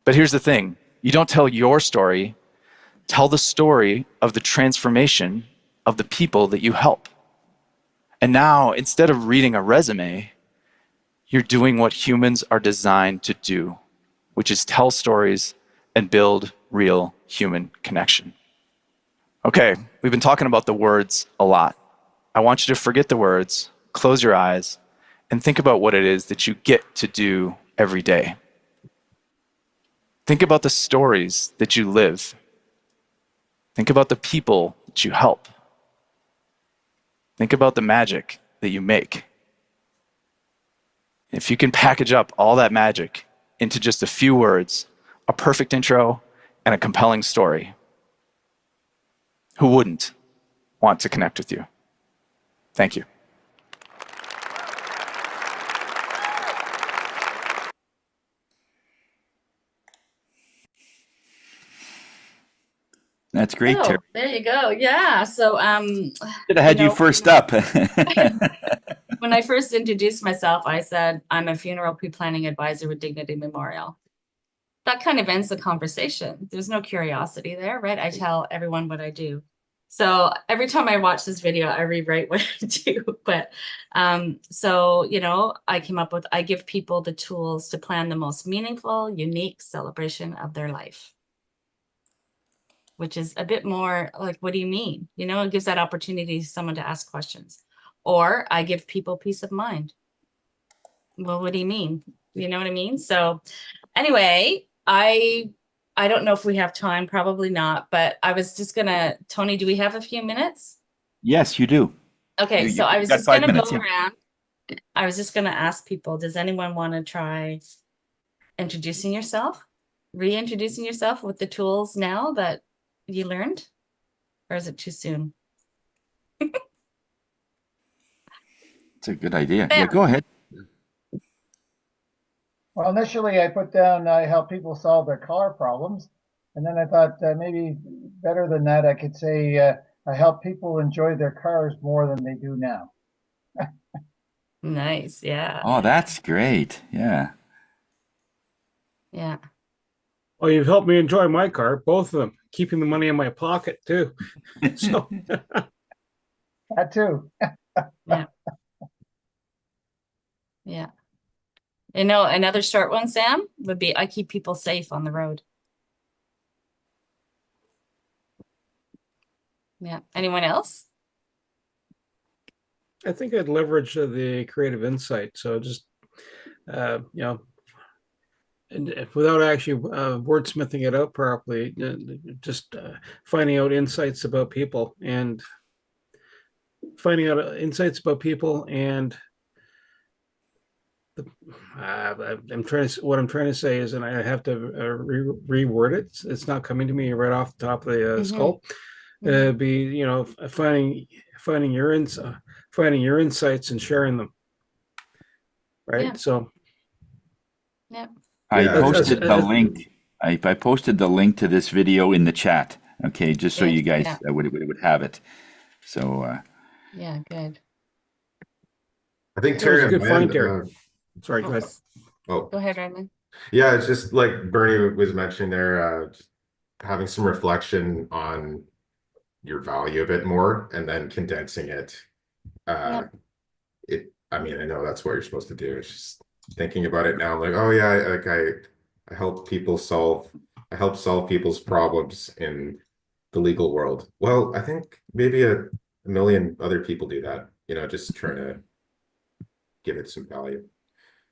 But here's the thing. You don't tell your story. Tell the story of the transformation of the people that you help. And now, instead of reading a resume, you're doing what humans are designed to do, which is tell stories and build real human connection. Okay, we've been talking about the words a lot. I want you to forget the words, close your eyes, and think about what it is that you get to do every day. Think about the stories that you live. Think about the people that you help. Think about the magic that you make. If you can package up all that magic into just a few words, a perfect intro and a compelling story, who wouldn't want to connect with you? Thank you. That's great, Terry. There you go. Yeah. So Should have had you first up. when I first introduced myself, I said, I'm a funeral pre-planning advisor with Dignity Memorial. That kind of ends the conversation. There's no curiosity there, right? I tell everyone what I do. So every time I watch this video, I rewrite what I do. But so, you know, I came up with, I give people the tools to plan the most meaningful, unique celebration of their life. Which is a bit more like, what do you mean? You know, it gives that opportunity to someone to ask questions. Or I give people peace of mind. Well, what do you mean? You know what I mean? So anyway, I don't know if we have time, probably not, but I was just gonna, Tony, do we have a few minutes? Yes, you do. Okay, so I was got just 5 gonna minutes, go yeah. around. I was just gonna ask people, does anyone want to try introducing yourself? Reintroducing yourself with the tools now that you learned? Or is it too soon? It's a good idea. Bam. Yeah, go ahead. Well, initially I put down, I help people solve their car problems. And then I thought maybe better than that, I could say I help people enjoy their cars more than they do now. Nice. Yeah. Oh, that's great. Yeah. Yeah. Well, you've helped me enjoy my car, both of them, keeping the money in my pocket too. So That too. Yeah. Yeah. You know, another short one, Sam, would be I keep people safe on the road. Yeah. Anyone else? I think I'd leverage the creative insight. So just, you know, and without actually wordsmithing it out properly, just finding out insights about people and I'm trying to. What I'm trying to say is, and I have to reword it. It's not coming to me right off the top of the skull. Be, you know, finding your insights and sharing them. Right. Yeah. So. Yeah. I posted the that's- link. I posted the link to this video in the chat. Okay, just so Good, you guys yeah. would have it. So Yeah, good. I think That was Terry a good on my find, end, Terry. Sorry, go ahead. oh, Go ahead, Raymond. yeah, it's just like Bernie was mentioning there, just having some reflection on your value a bit more and then condensing it. Yep. I mean, I know that's what you're supposed to do. It's just thinking about it now, like, oh yeah, I help solve people's problems in the legal world. Well, I think maybe a million other people do that, you know, just trying to give it some value.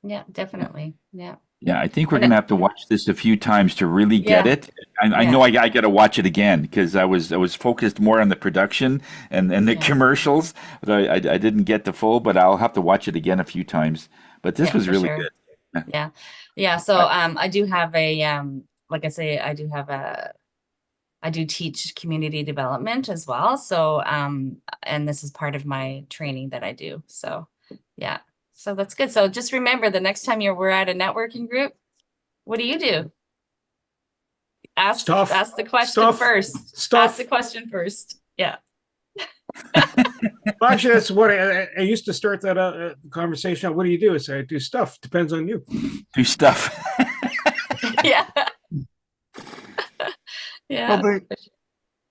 Yeah, definitely. Yeah. yeah, I think we're And gonna have to watch this a few times to really get Yeah. it. I Yeah. know I got to watch it again because I was focused more on the production and the Yeah. commercials. I didn't get the full, but I'll have to watch it again a few times. But this Yeah, was for really sure. good. Yeah. Yeah. So I do have like I say, I do teach community development as well. So and this is part of my training that I do. So yeah. So that's good. So just remember the next time we're at a networking group, what do? Ask the question first. Ask the question first. Yeah. Well, actually, that's what I used to start that conversation out. What do you do? I say, I do stuff. Depends on you. Do stuff. Yeah. Yeah. Well,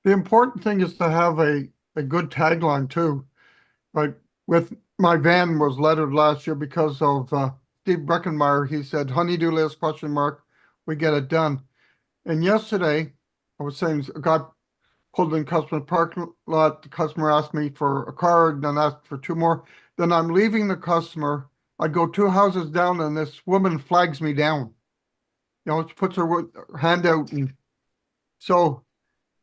the important thing is to have a good tagline too. Like with my van was lettered last year because of Steve Breckenmeyer. He said, honeydew list, question mark, we get it done. And yesterday, I was saying, a guy pulled in customer parking lot. The customer asked me for a card, then asked for two more. Then I'm leaving the customer. I go two houses down, and this woman flags me down. You know, she puts her hand out, and so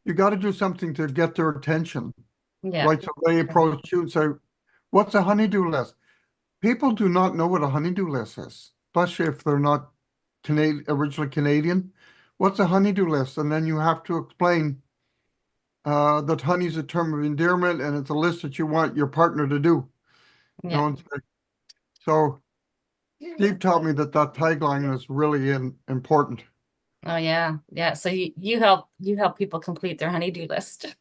you got to do something to get their attention. Yeah. Right? So they approach you and say, "What's a honeydew list?" People do not know what a honeydew list is, especially if they're not originally Canadian. What's a honeydew list? And then you have to explain that honey's a term of endearment and it's a list that you want your partner to do. You Yeah. know, so Steve taught me that tagline is really important. Oh yeah. Yeah. So you help people complete their honeydew list.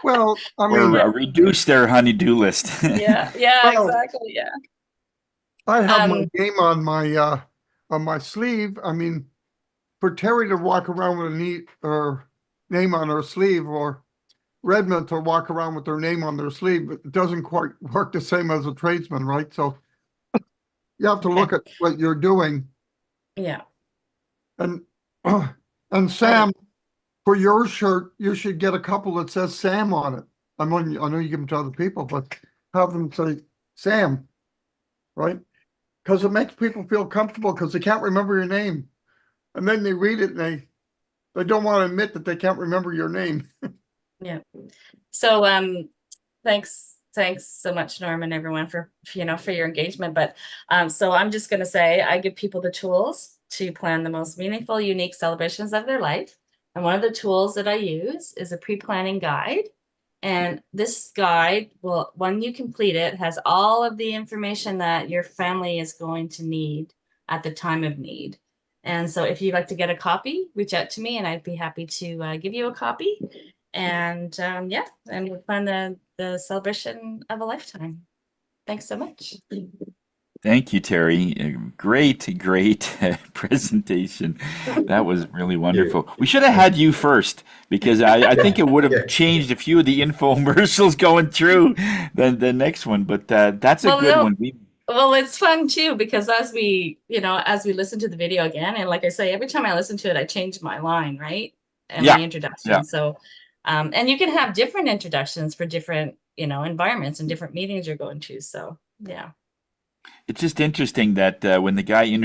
Well, I Or mean, reduce their honeydew list. Yeah. Yeah. Well, Exactly. Yeah. I have my name on my sleeve. I mean, for Terry to walk around with a name on her sleeve, or Redmond to walk around with their name on their sleeve, it doesn't quite work the same as a tradesman, right? So you have to look at what you're doing. Yeah. And Sam, for your shirt, you should get a couple that says Sam on it. I know you give them to other people, but have them say Sam, right? Because it makes people feel comfortable because they can't remember your name. And then they read it and they don't want to admit that they can't remember your name. Yeah. So thanks so much, Norm, and everyone for your engagement. But so I'm just gonna say I give people the tools to plan the most meaningful, unique celebrations of their life. And one of the tools that I use is a pre-planning guide. And this guide will, when you complete it, has all of the information that your family is going to need at the time of need. And so if you'd like to get a copy, reach out to me and I'd be happy to give you a copy. And yeah, and we'll plan the celebration of a lifetime. Thanks so much. Thank you, Terry. Great presentation. That was really wonderful. We should have had you first because I think it would have changed a few of the infomercials going through the next one. But that's a good one. Well, it's fun too because as we listen to the video again, and like I say, every time I listen to it, I change my line, right? And my Yeah, introduction. yeah. So, and you can have different introductions for different, environments and different meetings you're going to. So, yeah. It's just interesting that when the guy he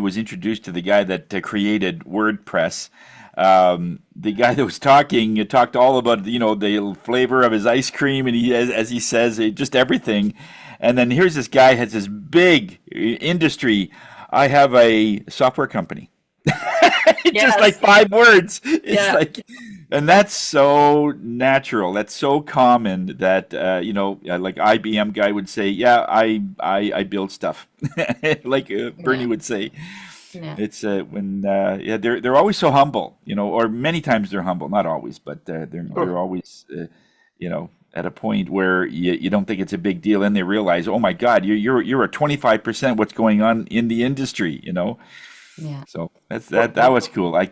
was introduced to the guy that created WordPress. The guy that was talking talked all about the flavor of his ice cream, and as he says, just everything. And then here's this guy has this big industry. I have a software company. It's just like Yes. 5 words. It's Yeah. like, and that's so natural. That's so common that like IBM guy would say, "Yeah, I build stuff," like Bernie Yeah. would say. Yeah. It's when yeah, they're always so humble, or many times they're humble, not always, but they're always at a point where you don't think it's a big deal, and they realize, oh my God, you're a 25% what's going on in the industry. Yeah. So that was cool. I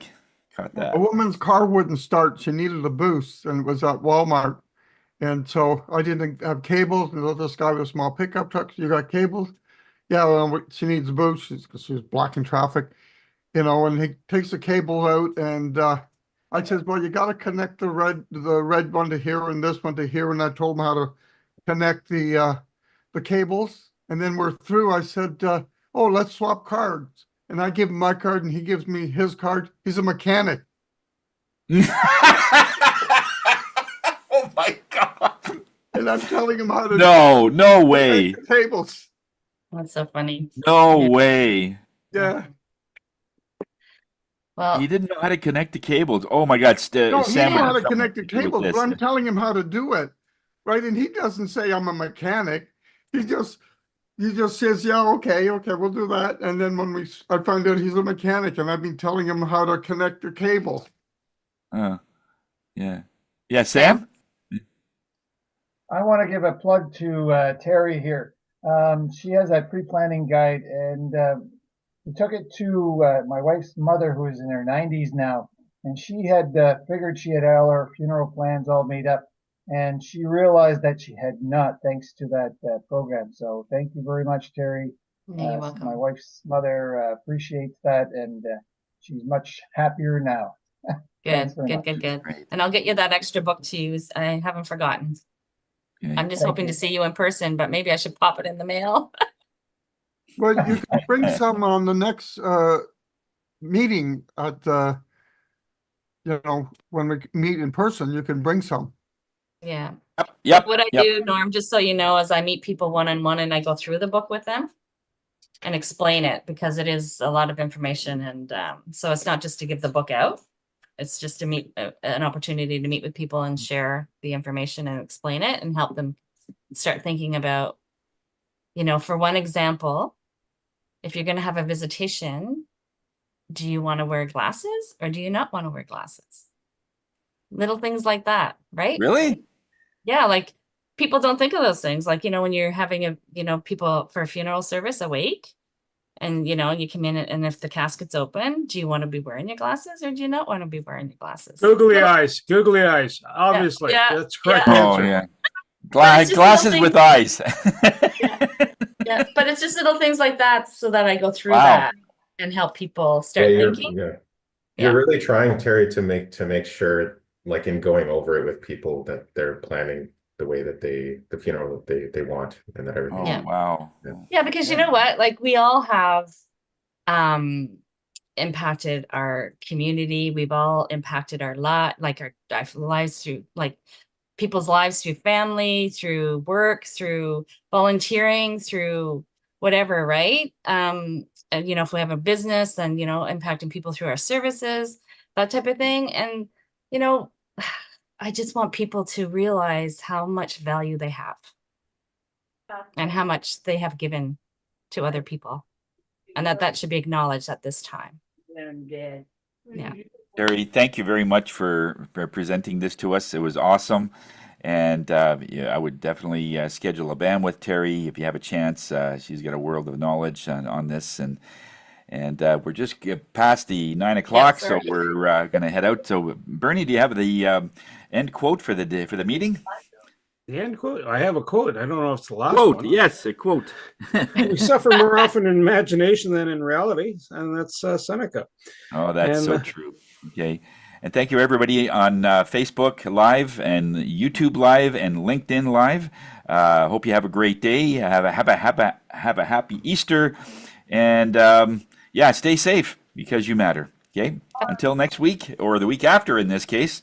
caught that. A woman's car wouldn't start. She needed a boost, and it was at Walmart. And so I didn't have cables. And this guy with a small pickup truck, you got cables? Yeah, well, she needs a boost. She's blocking traffic, and he takes the cable out, and I says, well, you got to connect the red one to here and this one to here. And I told him how to connect the cables. And then we're through. I said, oh, let's swap cards. And I give him my card, and he gives me his card. He's a mechanic. Oh my God. And I'm telling him how to No way. connect the cables. That's so funny. No Yeah. way. Yeah. Well, He didn't know how to connect the cables. Oh my God, No, he Sam knew would how have to something connect the to do with cables, this. but I'm telling him how to do it, right? And he doesn't say I'm a mechanic. He just says, yeah, okay, we'll do that. And then I find out he's a mechanic, and I've been telling him how to connect the cable. Yeah. Yeah, Sam? I want to give a plug to Terry here. She has a pre-planning guide, and we took it to my wife's mother, who is in her 90s now, and she had figured she had all her funeral plans all made up, and she realized that she had not, thanks to that program. So thank you very much, Terry. yeah, you're welcome. My wife's mother appreciates that, and she's much happier now. Thanks very much. Good. Great. And I'll get you that extra book to use. I haven't forgotten. Okay. I'm just Thank hoping you. to see you in person, but maybe I should pop it in the mail. Well, you can bring some on the next meeting at when we meet in person. You can bring some. Yeah. Yep. What I Yep. do, Norm, just so you know, is I meet people one-on-one and I go through the book with them and explain it because it is a lot of information. And so it's not just to give the book out. It's just to meet an opportunity to meet with people and share the information and explain it and help them start thinking about, for one example, if you're going to have a visitation, do you want to wear glasses or do you not want to wear glasses? Little things like that, right? Really? Yeah, like people don't think of those things. Like, when you're having people for a funeral service awake and, you come in and if the casket's open, do you want to be wearing your glasses or do you not want to be wearing your glasses? Googly eyes, obviously. Yeah, That's the correct yeah. Oh, answer. yeah. But it's just Glasses little with things- eyes. Yeah, but it's just little things like that so that I go through Wow. that and help people start thinking. You're Yeah. really trying, Terry, to make sure, like in going over it with people, that they're planning the way that the funeral that they want and that everything. Oh, Yeah. wow. Yeah, because you know what? Like we all have impacted our community. We've all impacted our lives through people's lives through family, through work, through volunteering, through whatever, right? And if we have a business, then impacting people through our services, that type of thing. And I just want people to realize how much value they have and how much they have given to other people, and that should be acknowledged at this time. Yeah. Terry, thank you very much for presenting this to us. It was awesome. And I would definitely schedule a band with Terry if you have a chance. She's got a world of knowledge on this. And we're just past the 9 o'clock, so sorry. we're going to head out. So, Bernie, do you have the end quote for the meeting? The end quote. I have a quote. I don't know if it's the last Quote, one. yes, a quote. We suffer more often in imagination than in reality, and that's Seneca. Oh, that's And, so true. Okay. And thank you, everybody, on Facebook Live and YouTube Live and LinkedIn Live. Hope you have a great day. Have a happy Easter. And yeah, stay safe because you matter. Okay. Until next week, or the week after in this case.